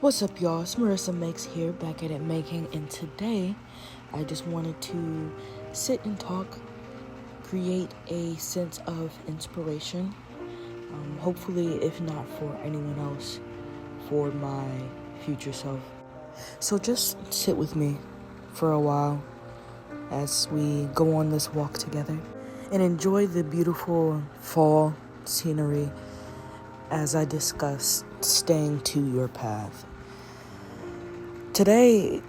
What's up, y'all? It's Marissa Makes here, back at it making, and today I just wanted to sit and talk, create a sense of inspiration, hopefully, if not for anyone else, for my future self. So just sit with me for a while as we go on this walk together and enjoy the beautiful fall scenery as I discuss staying to your path. Today,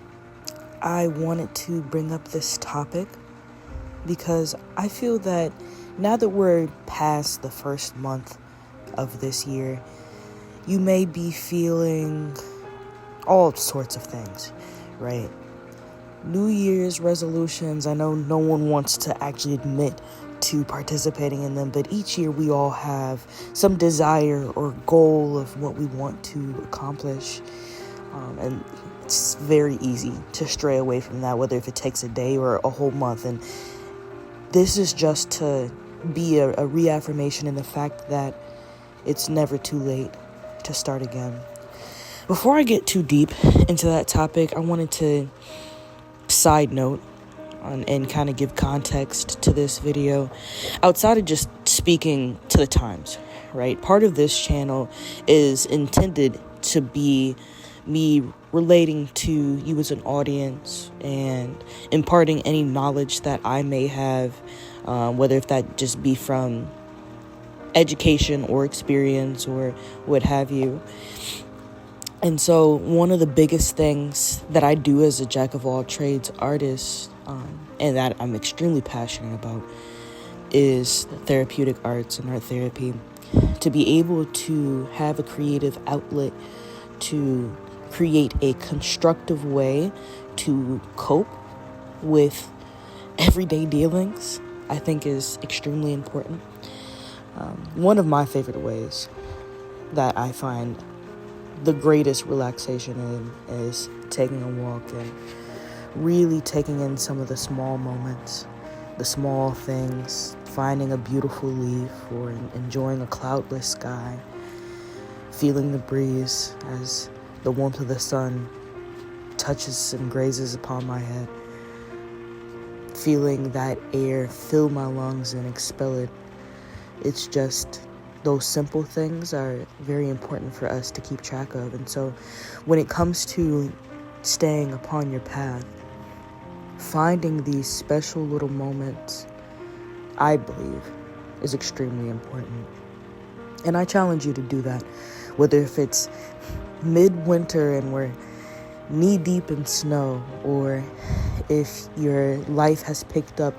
I wanted to bring up this topic because I feel that now that we're past the first month of this year, you may be feeling all sorts of things, right? New Year's resolutions, I know no one wants to actually admit to participating in them, but each year we all have some desire or goal of what we want to accomplish, and it's very easy to stray away from that, whether if it takes a day or a whole month. And this is just to be a reaffirmation in the fact that it's never too late to start again. Before I get too deep into that topic, I wanted to side note and kind of give context to this video outside of just speaking to the times, right? Part of this channel is intended to be me relating to you as an audience and imparting any knowledge that I may have, whether if that just be from education or experience or what have you. And so one of the biggest things that I do as a jack of all trades artist, and that I'm extremely passionate about, is therapeutic arts and art therapy. To be able to have a creative outlet to create a constructive way to cope with everyday dealings, I think is extremely important. One of my favorite ways that I find the greatest relaxation in is taking a walk and really taking in some of the small moments, the small things, finding a beautiful leaf or enjoying a cloudless sky, feeling the breeze as the warmth of the sun touches and grazes upon my head, feeling that air fill my lungs and expel it. It's just those simple things are very important for us to keep track of. And so when it comes to staying upon your path, finding these special little moments, I believe, is extremely important. And I challenge you to do that, whether if it's midwinter and we're knee-deep in snow, or if your life has picked up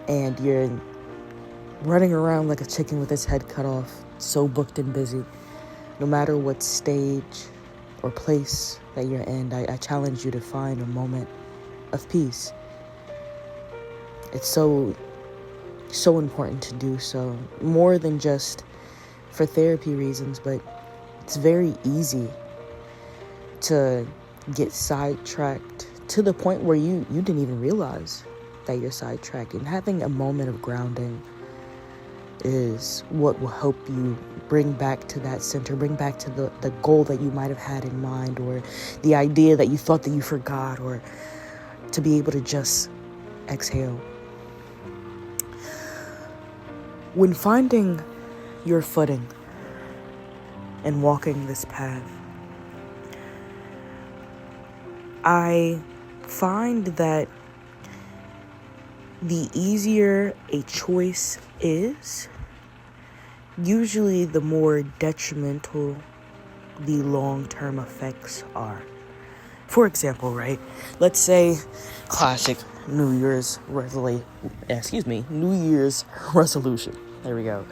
and you're running around like a chicken with its head cut off, so booked and busy. No matter what stage or place that you're in, I challenge you to find a moment of peace. It's so important to do so, more than just for therapy reasons, but it's very easy to get sidetracked to the point where you didn't even realize that you're sidetracked. And having a moment of grounding is what will help you bring back to that center, bring back to the goal that you might have had in mind, or the idea that you thought that you forgot, or to be able to just exhale. When finding your footing and walking this path, I find that the easier a choice is, usually the more detrimental the long-term effects are. For example, right? Let's say classic New Year's resolution. There we go.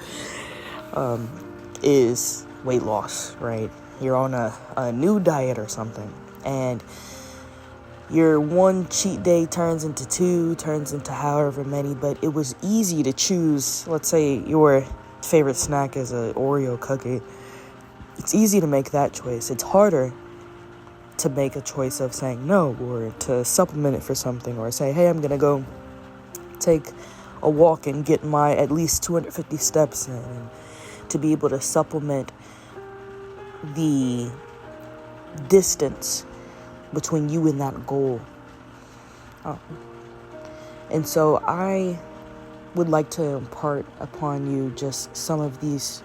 Is weight loss, right? You're on a new diet or something, and your one cheat day turns into two, turns into however many, but it was easy to choose. Let's say your favorite snack is an Oreo cookie. It's easy to make that choice. It's harder to make a choice of saying no, or to supplement it for something, or say, hey, I'm gonna go take a walk and get my at least 250 steps in, and to be able to supplement the distance between you and that goal. And so I would like to impart upon you just some of these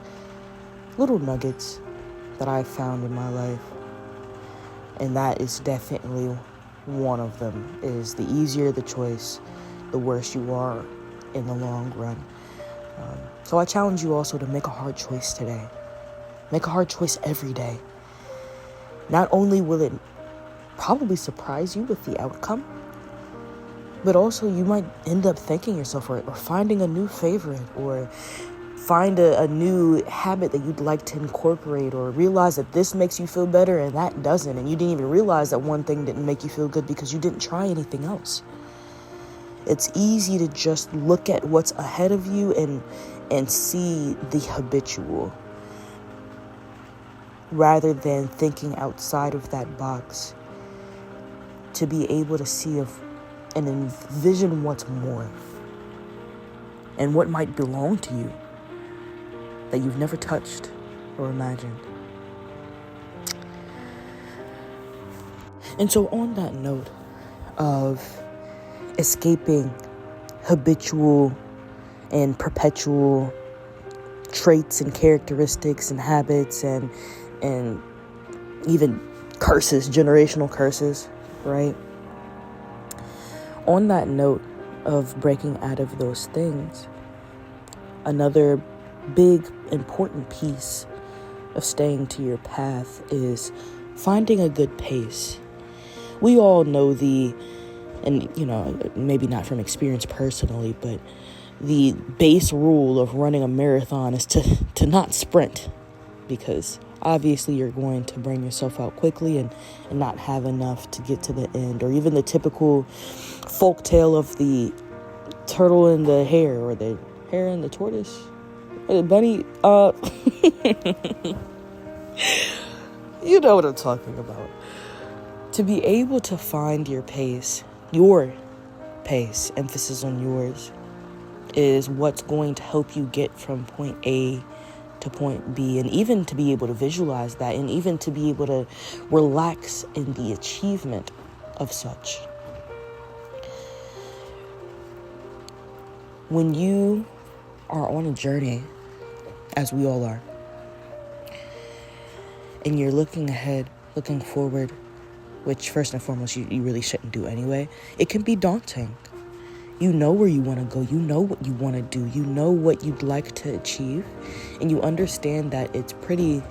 little nuggets that I've found in my life. And that is definitely one of them, is the easier the choice, the worse you are in the long run. So I challenge you also to make a hard choice today. Make a hard choice every day. Not only will it probably surprise you with the outcome, but also you might end up thanking yourself for it, or finding a new favorite, or find a new habit that you'd like to incorporate, or realize that this makes you feel better and that doesn't, and you didn't even realize that one thing didn't make you feel good because you didn't try anything else. It's easy to just look at what's ahead of you and see the habitual, rather than thinking outside of that box, to be able to see and envision what's more and what might belong to you that you've never touched or imagined. And so on that note of escaping habitual and perpetual traits and characteristics and habits and even curses, generational curses, right? On that note of breaking out of those things, another big important piece of staying to your path is finding a good pace. We all know and maybe not from experience personally, but the base rule of running a marathon is to not sprint, because obviously you're going to burn yourself out quickly and not have enough to get to the end. Or even the typical folk tale of the turtle and the hare, or the hare and the tortoise, or the bunny. You know what I'm talking about. To be able to find your pace, emphasis on yours, is what's going to help you get from point A to point B, and even to be able to visualize that, and even to be able to relax in the achievement of such. When you are on a journey, as we all are, and you're looking ahead, looking forward, which first and foremost you really shouldn't do anyway, it can be daunting. You know where you want to go. You know what you want to do. You know what you'd like to achieve. And you understand that it's pretty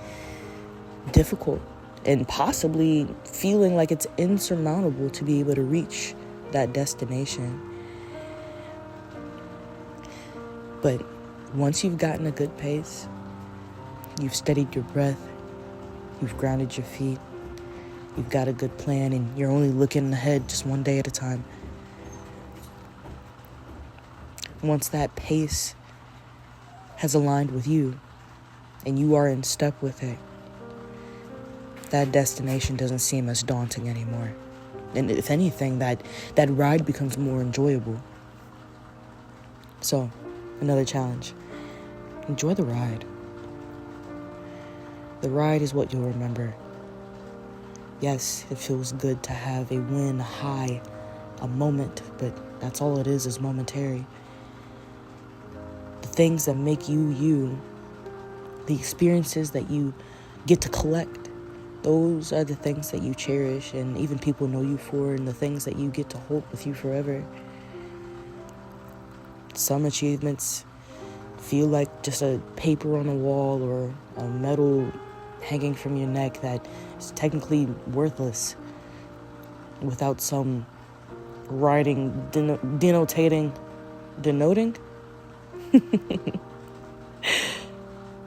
difficult and possibly feeling like it's insurmountable to be able to reach that destination. But once you've gotten a good pace, you've steadied your breath, you've grounded your feet, you've got a good plan, and you're only looking ahead just one day at a time. Once that pace has aligned with you and you are in step with it, that destination doesn't seem as daunting anymore. And if anything, that ride becomes more enjoyable. So, another challenge. Enjoy the ride. The ride is what you'll remember. Yes, it feels good to have a win, a high, a moment, but that's all it is momentary. The things that make you you, the experiences that you get to collect, those are the things that you cherish and even people know you for, and the things that you get to hold with you forever. Some achievements feel like just a paper on a wall or a medal hanging from your neck that is technically worthless without some writing denoting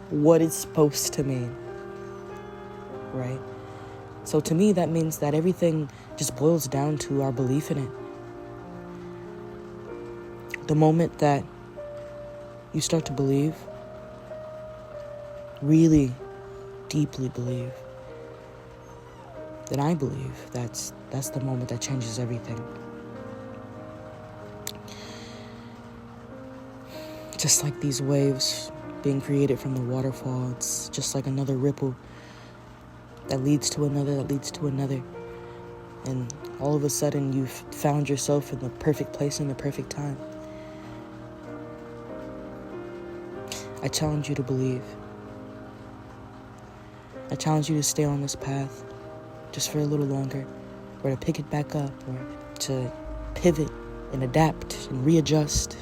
what it's supposed to mean, right? So to me, that means that everything just boils down to our belief in it. The moment that you start to believe, really deeply believe, then I believe that's the moment that changes everything. Just like these waves being created from the waterfall, it's just like another ripple that leads to another, that leads to another. And all of a sudden, you've found yourself in the perfect place in the perfect time. I challenge you to believe. I challenge you to stay on this path just for a little longer, or to pick it back up, or to pivot and adapt and readjust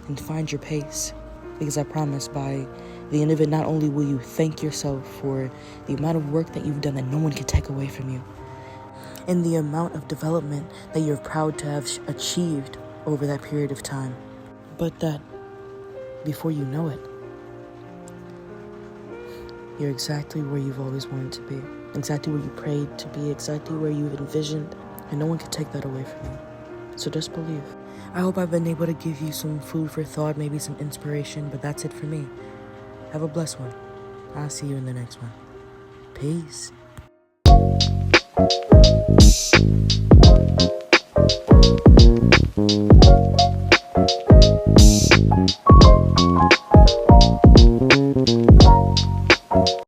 and find your pace. Because I promise, by the end of it, not only will you thank yourself for the amount of work that you've done that no one can take away from you, and the amount of development that you're proud to have achieved over that period of time, but that before you know it, you're exactly where you've always wanted to be, exactly where you prayed to be, exactly where you've envisioned, and no one can take that away from you. So just believe. I hope I've been able to give you some food for thought, maybe some inspiration, but that's it for me. Have a blessed one. I'll see you in the next one. Peace.